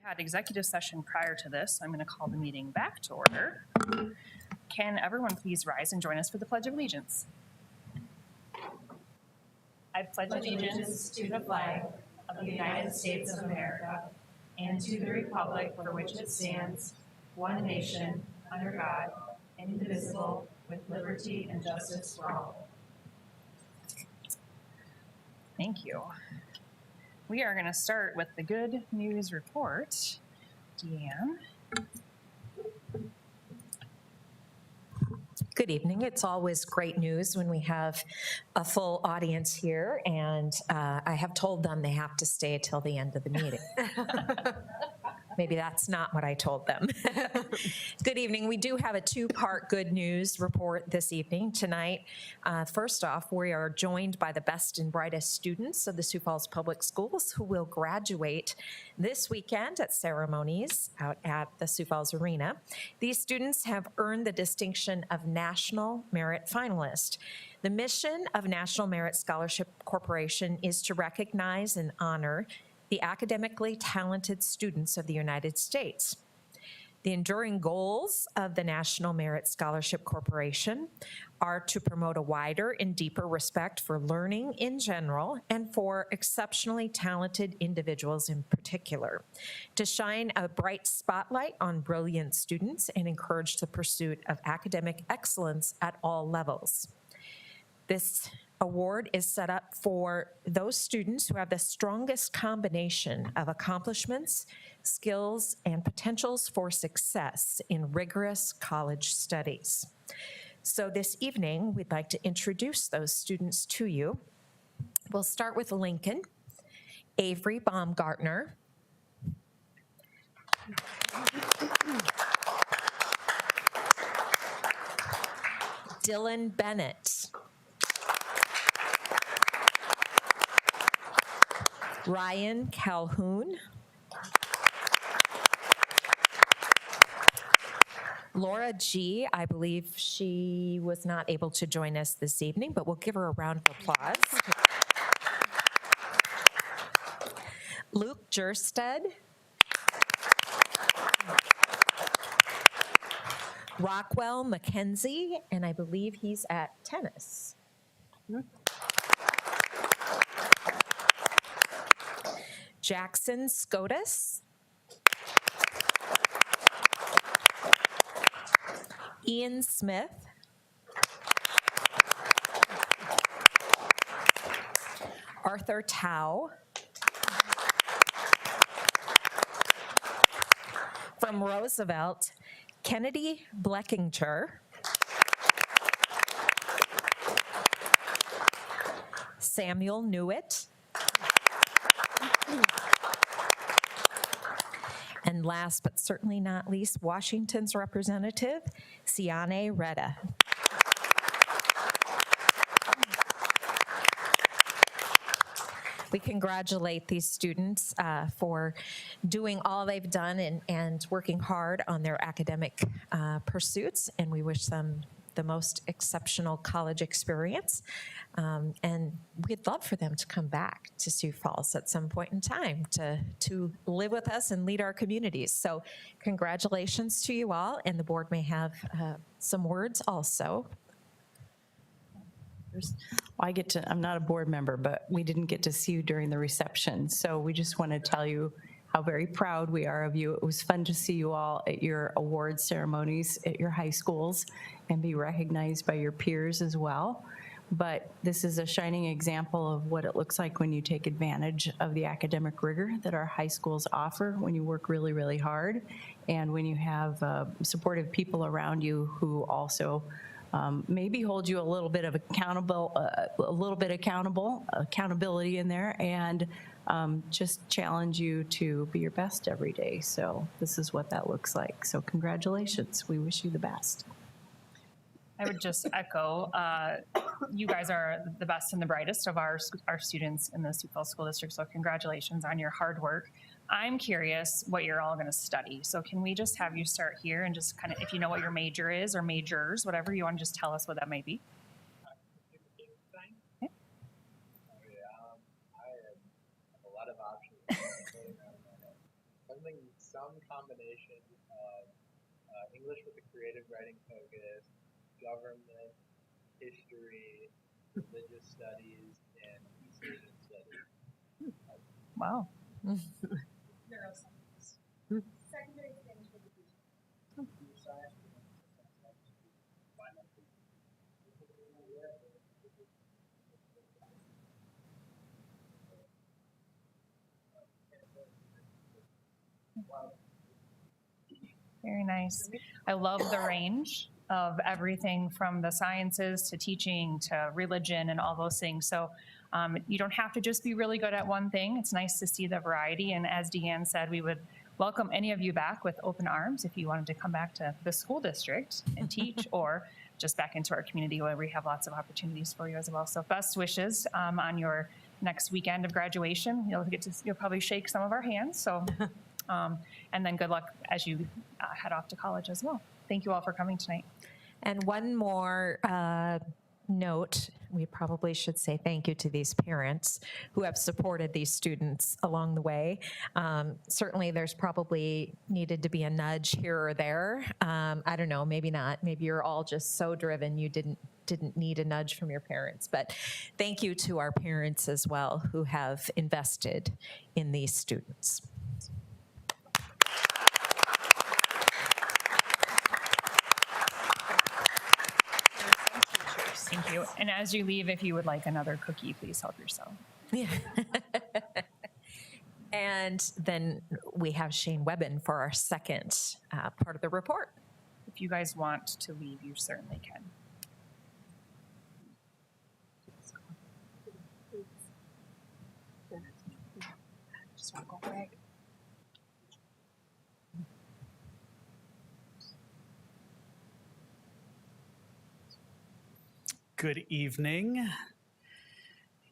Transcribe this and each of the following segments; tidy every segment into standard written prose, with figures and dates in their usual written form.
Had executive session prior to this, so I'm going to call the meeting back to order. Can everyone please rise and join us for the Pledge of Allegiance? I pledge allegiance to the flag of the United States of America and to the republic for which it stands, one nation, under God, indivisible, with liberty and justice for all. Thank you. We are going to start with the good news report. Deanne. Good evening. It's always great news when we have a full audience here, and I have told them they have to stay till the end of the meeting. Maybe that's not what I told them. Good evening. We do have a two-part good news report this evening. Tonight, first off, we are joined by the best and brightest students of the Sioux Falls Public Schools who will graduate this weekend at ceremonies out at the Sioux Falls Arena. These students have earned the distinction of National Merit Finalist. The mission of National Merit Scholarship Corporation is to recognize and honor the academically talented students of the United States. The enduring goals of the National Merit Scholarship Corporation are to promote a wider and deeper respect for learning in general and for exceptionally talented individuals in particular, to shine a bright spotlight on brilliant students and encourage the pursuit of academic excellence at all levels. This award is set up for those students who have the strongest combination of accomplishments, skills, and potentials for success in rigorous college studies. So this evening, we'd like to introduce those students to you. We'll start with Lincoln, Avery Baumgartner, Dylan Bennett, Ryan Calhoun, Laura G., I believe she was not able to join us this evening, but we'll give her a round of applause. Luke Jersted, Rockwell McKenzie, and I believe he's at tennis. Jackson Scotus, Ian Smith, Arthur Tao, from Roosevelt, Kennedy Bleckinger, Samuel Newitt, and last but certainly not least, Washington's representative, Siane Reda. We congratulate these students for doing all they've done and working hard on their academic pursuits, and we wish them the most exceptional college experience. And we'd love for them to come back to Sioux Falls at some point in time to live with us and lead our communities. So congratulations to you all, and the board may have some words also. I'm not a board member, but we didn't get to see you during the reception. So we just want to tell you how very proud we are of you. It was fun to see you all at your award ceremonies at your high schools and be recognized by your peers as well. But this is a shining example of what it looks like when you take advantage of the academic rigor that our high schools offer, when you work really, really hard, and when you have supportive people around you who also maybe hold you a little bit of accountability in there, and just challenge you to be your best every day. So this is what that looks like. So congratulations. We wish you the best. I would just echo, you guys are the best and the brightest of our students in the Sioux Falls School District, so congratulations on your hard work. I'm curious what you're all going to study. So can we just have you start here and just kind of, if you know what your major is or majors, whatever you want to just tell us what that might be. Okay. I have a lot of options. Something some combination of English with a creative writing focus, government, history, religious studies, and East Asian studies. Wow. Neuroscience. Secondary things for the future. Computer science. Very nice. I love the range of everything from the sciences to teaching to religion and all those things. So you don't have to just be really good at one thing. It's nice to see the variety. And as Deanne said, we would welcome any of you back with open arms if you wanted to come back to the school district and teach or just back into our community where we have lots of opportunities for you as well. So best wishes on your next weekend of graduation. You'll probably shake some of our hands. So. And then good luck as you head off to college as well. Thank you all for coming tonight. And one more note, we probably should say thank you to these parents who have supported these students along the way. Certainly there's probably needed to be a nudge here or there. I don't know, maybe not. Maybe you're all just so driven you didn't need a nudge from your parents. But thank you to our parents as well who have invested in these students. Thank you. And as you leave, if you would like another cookie, please help yourself. Yeah. And then we have Shane Webben for our second part of the report. If you guys want to leave, you certainly can. Just want to go back. Good evening.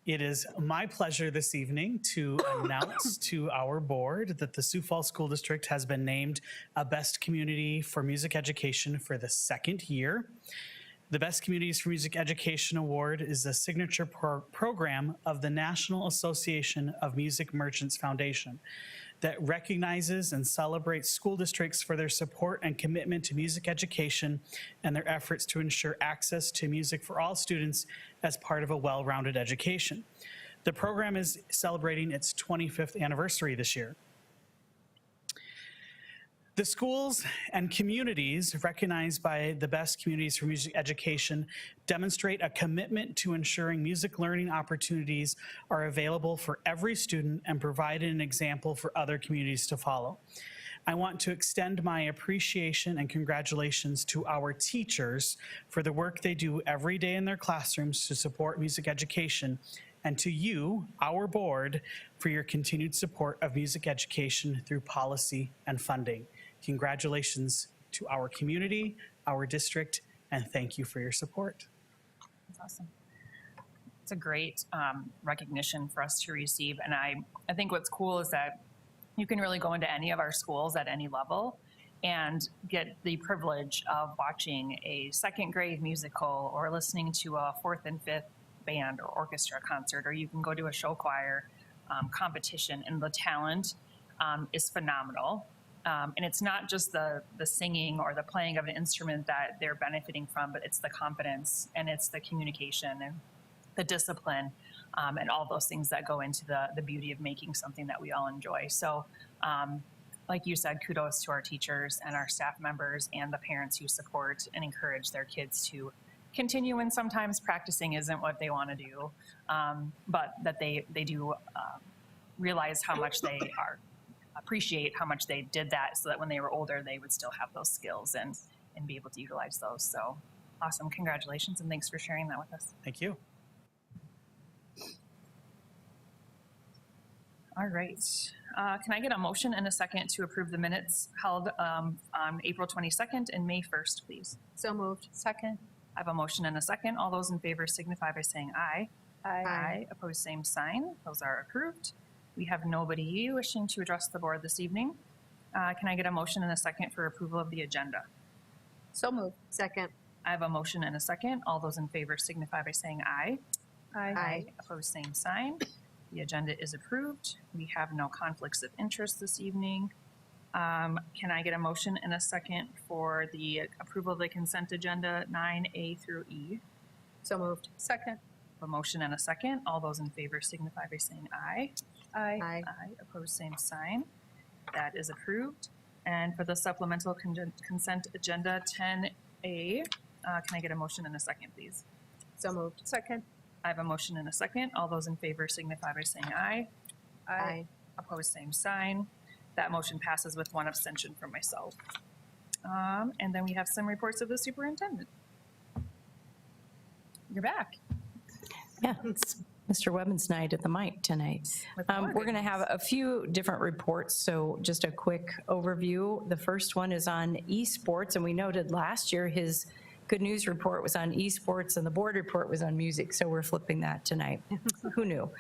It is my pleasure this evening to announce to our board that the Sioux Falls School District has been named a Best Community for Music Education for the second year. The Best Communities for Music Education Award is a signature program of the National Association of Music Merchants Foundation that recognizes and celebrates school districts for their support and commitment to music education and their efforts to ensure access to music for all students as part of a well-rounded education. The program is celebrating its 25th anniversary this year. The schools and communities recognized by the Best Communities for Music Education demonstrate a commitment to ensuring music learning opportunities are available for every student and provide an example for other communities to follow. I want to extend my appreciation and congratulations to our teachers for the work they do every day in their classrooms to support music education, and to you, our board, for your continued support of music education through policy and funding. Congratulations to our community, our district, and thank you for your support. That's awesome. It's a great recognition for us to receive. And I think what's cool is that you can really go into any of our schools at any level and get the privilege of watching a second grade musical or listening to a fourth and fifth band or orchestra concert, or you can go to a show choir competition, and the talent is phenomenal. And it's not just the singing or the playing of an instrument that they're benefiting from, but it's the confidence and it's the communication and the discipline and all those things that go into the beauty of making something that we all enjoy. So like you said, kudos to our teachers and our staff members and the parents who support and encourage their kids to continue when sometimes practicing isn't what they want to do, but that they do realize how much they appreciate how much they did that so that when they were older, they would still have those skills and be able to utilize those. So awesome. Congratulations. And thanks for sharing that with us. Thank you. All right. Can I get a motion and a second to approve the minutes held on April 22nd and May 1st, please? So moved. Second. I have a motion and a second. All those in favor signify by saying aye. Aye. Opposed, same sign. Those are approved. We have nobody wishing to address the board this evening. Can I get a motion and a second for approval of the agenda? So moved. Second. I have a motion and a second. All those in favor signify by saying aye. Aye. Opposed, same sign. The agenda is approved. We have no conflicts of interest this evening. Can I get a motion and a second for the approval of the consent agenda 9A through E? So moved. Second. A motion and a second. All those in favor signify by saying aye. Aye. Aye. Opposed, same sign. That is approved. And for the supplemental consent agenda 10A, can I get a motion and a second, please? So moved. Second. I have a motion and a second. All those in favor signify by saying aye. Aye. Opposed, same sign. That motion passes with one abstention from myself. And then we have some reports of the superintendent. You're back. Yeah, it's Mr. Webbins' night at the mic tonight. With more We're going to have a few different reports, so just a quick overview. The first one is on esports, and we noted last year his good news report was on esports and the board report was on music, so we're flipping that tonight. Who knew?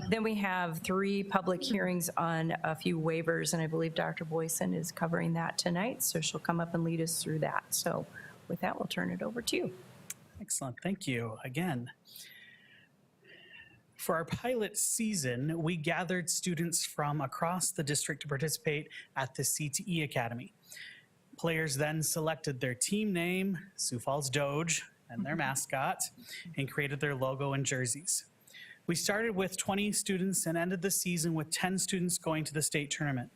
Then we have 3 public hearings on a few waivers, and I believe Dr. Boyson is covering that tonight, so she'll come up and lead us through that. So with that, we'll turn it over to you. Excellent. Thank you again. For our pilot season, we gathered students from across the district to participate at the CTE Academy. Players then selected their team name, Sioux Falls Doge, and their mascot, and created their logo and jerseys. We started with 20 students and ended the season with 10 students going to the state tournament.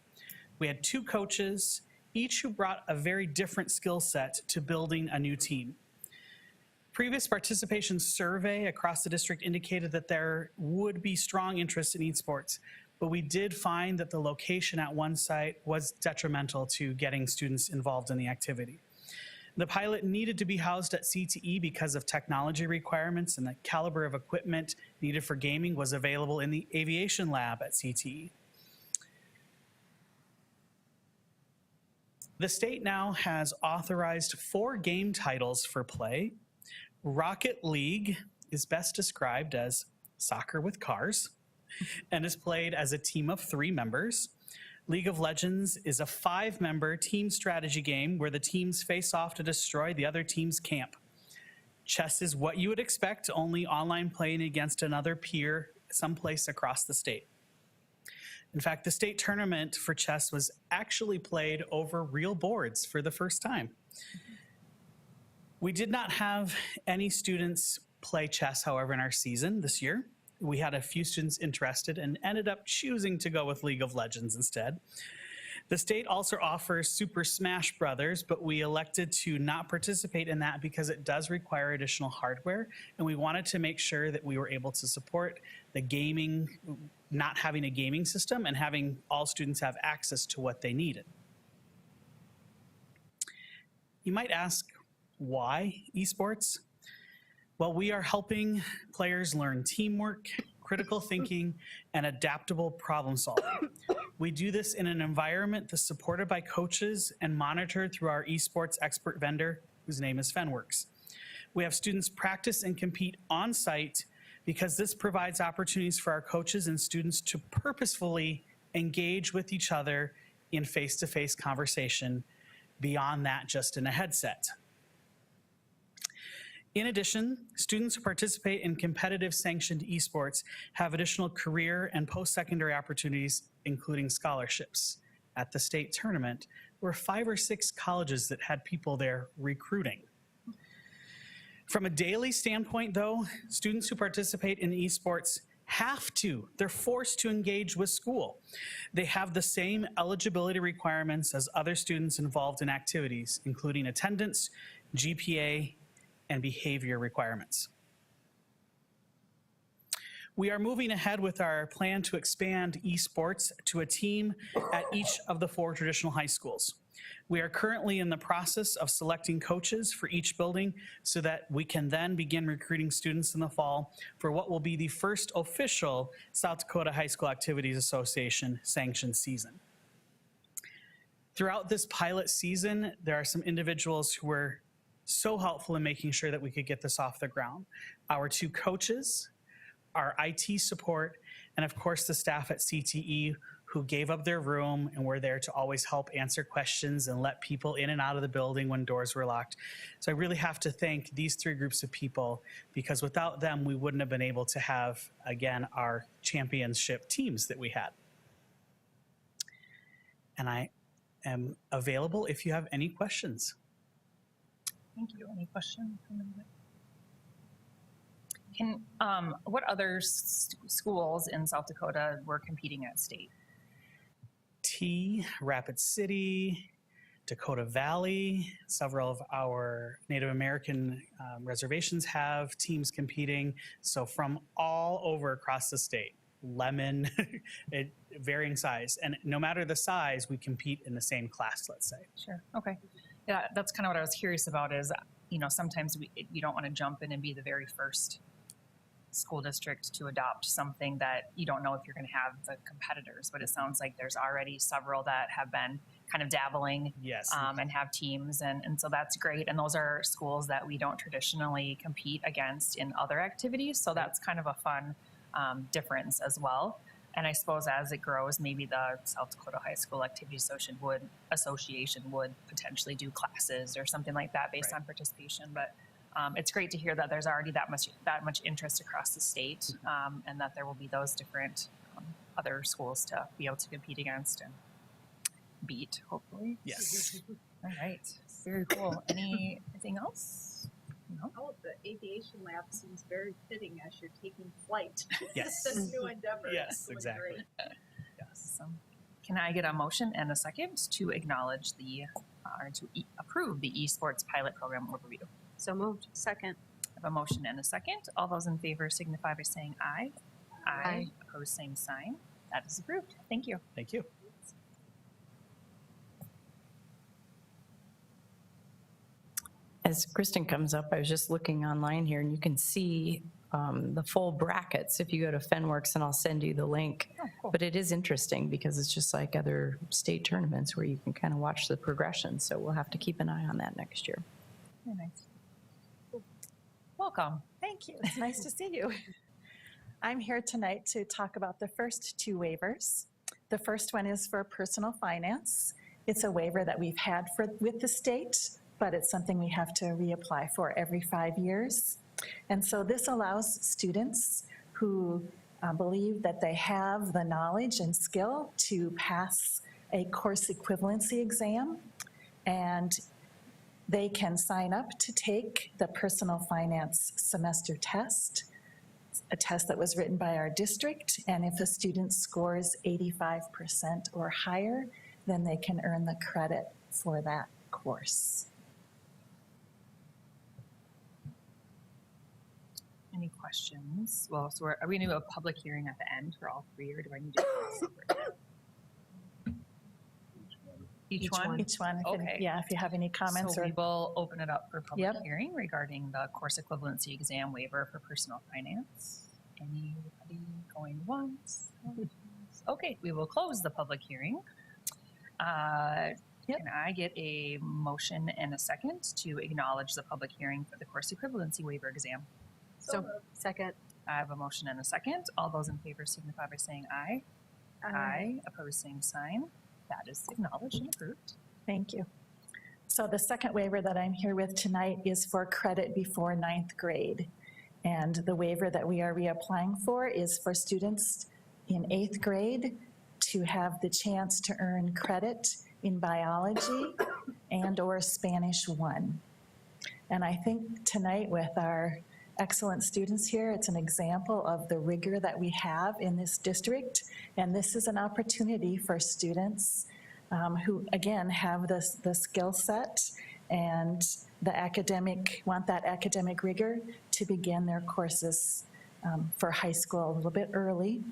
We had 2 coaches, each who brought a very different skill set to building a new team. Previous participation survey across the district indicated that there would be strong interest in esports, but we did find that the location at one site was detrimental to getting students involved in the activity. The pilot needed to be housed at CTE because of technology requirements, and the caliber of equipment needed for gaming was available in the aviation lab at CTE. The state now has authorized 4 game titles for play. Rocket League is best described as soccer with cars and is played as a team of 3 members. League of Legends is a 5-member team strategy game where the teams face off to destroy the other team's camp. Chess is what you would expect, only online playing against another peer someplace across the state. In fact, the state tournament for chess was actually played over real boards for the first time. We did not have any students play chess, however, in our season this year. We had a few students interested and ended up choosing to go with League of Legends instead. The state also offers Super Smash Brothers, but we elected to not participate in that because it does require additional hardware, and we wanted to make sure that we were able to support the gaming, not having a gaming system and having all students have access to what they needed. You might ask, why esports? Well, we are helping players learn teamwork, critical thinking, and adaptable problem solving. We do this in an environment that's supported by coaches and monitored through our esports expert vendor, whose name is Fenworks. We have students practice and compete on site because this provides opportunities for our coaches and students to purposefully engage with each other in face-to-face conversation beyond that just in a headset. In addition, students who participate in competitive sanctioned esports have additional career and post-secondary opportunities, including scholarships. At the state tournament, there were 5 or 6 colleges that had people there recruiting. From a daily standpoint, though, students who participate in esports they're forced to engage with school. They have the same eligibility requirements as other students involved in activities, including attendance, GPA, and behavior requirements. We are moving ahead with our plan to expand esports to a team at each of the 4 traditional high schools. We are currently in the process of selecting coaches for each building so that we can then begin recruiting students in the fall for what will be the first official South Dakota High School Activities Association sanctioned season. Throughout this pilot season, there are some individuals who were so helpful in making sure that we could get this off the ground. Our 2 coaches, our IT support, and of course the staff at CTE who gave up their room and were there to always help answer questions and let people in and out of the building when doors were locked. So I really have to thank these 3 groups of people, because without them, we wouldn't have been able to have, again, our championship teams that we had. And I am available if you have any questions. Thank you. Any questions? What other schools in South Dakota were competing at state? Rapid City, Dakota Valley, several of our Native American reservations have teams competing. So from all over across the state, Lemon, varying size. And no matter the size, we compete in the same class, let's say. Sure. Okay. Yeah, that's kind of what I was curious about is, sometimes you don't want to jump in and be the very first school district to adopt something that you don't know if you're going to have the competitors, but it sounds like there's already several that have been kind of dabbling. Yes. And have teams. And so that's great. And those are schools that we don't traditionally compete against in other activities. So that's kind of a fun difference as well. And I suppose as it grows, maybe the South Dakota High School Activity Association would potentially do classes or something like that based on participation. But it's great to hear that there's already that much interest across the state, and that there will be those different other schools to be able to compete against and beat, hopefully. Yes. All right. Very cool. Anything else? No? Oh, the aviation lab seems very fitting as you're taking flight. Yes. This new endeavor. Yes, Really exactly. great. Awesome. Can I get a motion and a second to acknowledge approve the esports pilot program overview? So moved. Second. I have a motion and a second. All those in favor signify by saying aye. Aye. Opposed, same sign. That is approved. Thank you. Thank you. As Kristen comes up, I was just looking online here and you can see the full brackets if you go to Fenworks, and I'll send you the link. Oh, cool. But it is interesting because it's just like other state tournaments where you can kind of watch the progression. So we'll have to keep an eye on that next year. Very nice. Welcome. Thank you. It's nice to see you. I'm here tonight to talk about the first two waivers. The first one is for personal finance. It's a waiver that we've had with the state, but it's something we have to reapply for every 5 years. And so this allows students who believe that they have the knowledge and skill to pass a course equivalency exam, and they can sign up to take the personal finance semester test, a test that was written by our district. And if a student scores 85% or higher, then they can earn the credit for that course. Any questions? Well, so are we going to do a public hearing at the end for all three, or do I need to do it separate? Each one? Each one, Okay. if you have any comments So or we will open it up for public Yep. hearing regarding the course equivalency exam waiver for personal finance. Anybody going once? Okay, we will close the public hearing. Can I get a motion and a second to acknowledge the public hearing for the course equivalency waiver exam? So second. I have a motion and a second. All those in favor signify by saying aye. Aye. Opposed, same sign. That is acknowledged and approved. Thank you. So the second waiver that I'm here with tonight is for credit before 9th grade. And the waiver that we are reapplying for is for students in 8th grade to have the chance to earn credit in biology and or Spanish 1. And I think tonight with our excellent students here, it's an example of the rigor that we have in this district. And this is an opportunity for students who, again, have the skill set and want that academic rigor to begin their courses for high school a little bit early.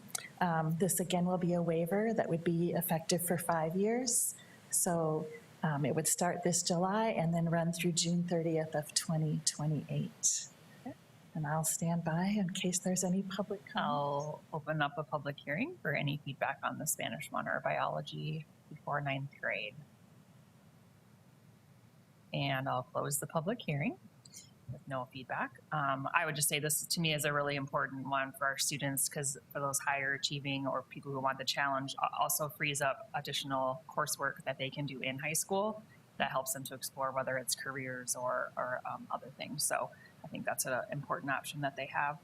This, again, will be a waiver that would be effective for 5 years. So it would start this July and then run through June 30th of 2028. And I'll stand by in case there's any public comment. I'll open up a public hearing for any feedback on the Spanish 1 or biology before 9th grade. And I'll close the public hearing with no feedback. I would just say this to me is a really important one for our students, because for those higher achieving or people who want the challenge, also frees up additional coursework that they can do in high school that helps them to explore whether it's careers or other things. So I think that's an important option that they have.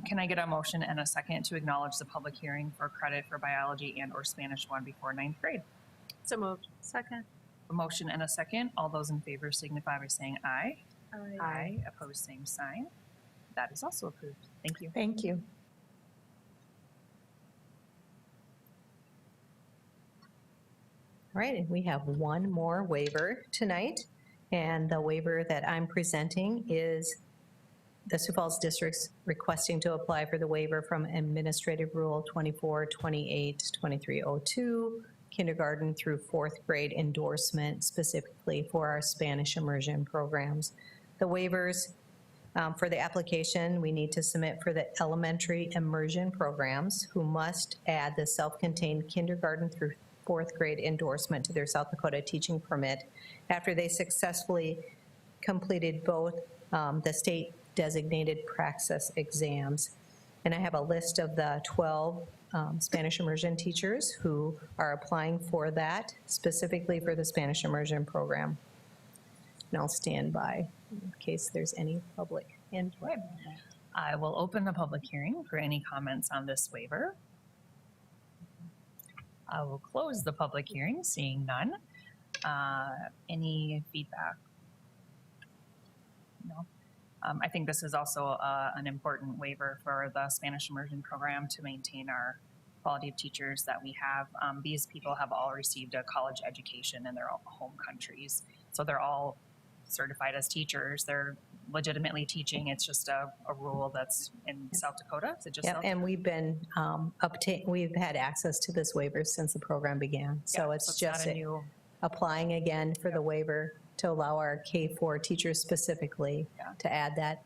Can I get a motion and a second to acknowledge the public hearing for credit for biology and or Spanish 1 before 9th grade? So moved. Second. A motion and a second. All those in favor signify by saying aye. Aye. Opposed, same sign. That is also approved. Thank you. Thank you. All right, and we have one more waiver tonight. And the waiver that I'm presenting is the Sioux Falls District's requesting to apply for the waiver from Administrative Rule 2428-2302, kindergarten through fourth grade endorsement, specifically for our Spanish immersion programs. The waivers for the application, we need to submit for the elementary immersion programs, who must add the self-contained kindergarten through fourth grade endorsement to their South Dakota teaching permit after they successfully completed both the state designated praxis exams. And I have a list of the 12 Spanish immersion teachers who are applying for that, specifically for the Spanish immersion program. And I'll stand by in case there's any public input. Okay. I will open the public hearing for any comments on this waiver. I will close the public hearing, seeing none. Any feedback? No. I think this is also an important waiver for the Spanish immersion program to maintain our quality of teachers that we have. These people have all received a college education in their own home countries. So they're all certified as teachers. They're legitimately teaching. It's just a rule that's in South Dakota. Is it just Yeah, South and we've been we've had access to this waiver since the program began. So Yeah, it's not just a new, applying again for the waiver to allow our K-4 teachers specifically Yeah. to add that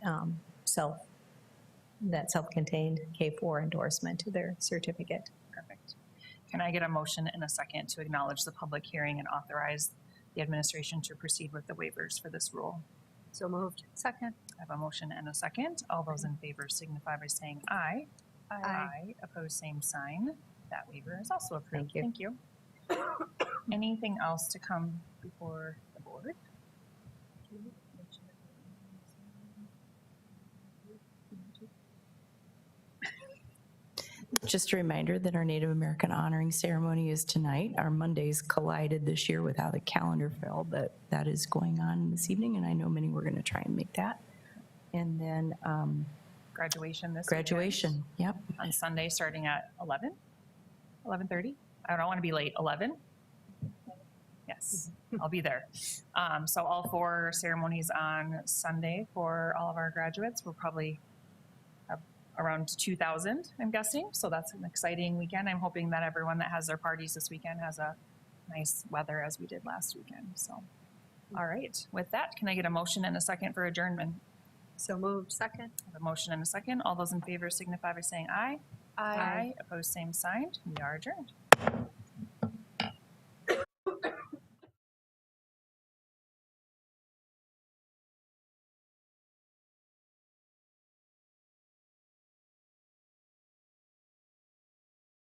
self-contained K-4 endorsement to their certificate. perfect. Can I get a motion and a second to acknowledge the public hearing and authorize the administration to proceed with the waivers for this rule? So moved. Second. I have a motion and a second. All those in favor signify by saying aye. Aye. Opposed, same sign. That waiver is also approved. Thank you. Thank you. Anything else to come before the board? Just a reminder that our Native American honoring ceremony is tonight. Our Mondays collided this year with how the calendar fell, but that is going on this evening, and I know many were going to try and make that. And then Graduation this graduation, yep. weekend on Sunday, starting at 11, 11:30. I don't want to be late. 11. Yes, I'll be there. So all 4 ceremonies on Sunday for all of our graduates. We'll probably have around 2,000, I'm guessing. So that's an exciting weekend. I'm hoping that everyone that has their parties this weekend has a nice weather as we did last weekend. So, all right. With that, can I get a motion and a second for adjournment? So moved. Second. I have a motion and a second. All those in favor signify by saying aye. Opposed, same sign. We are adjourned.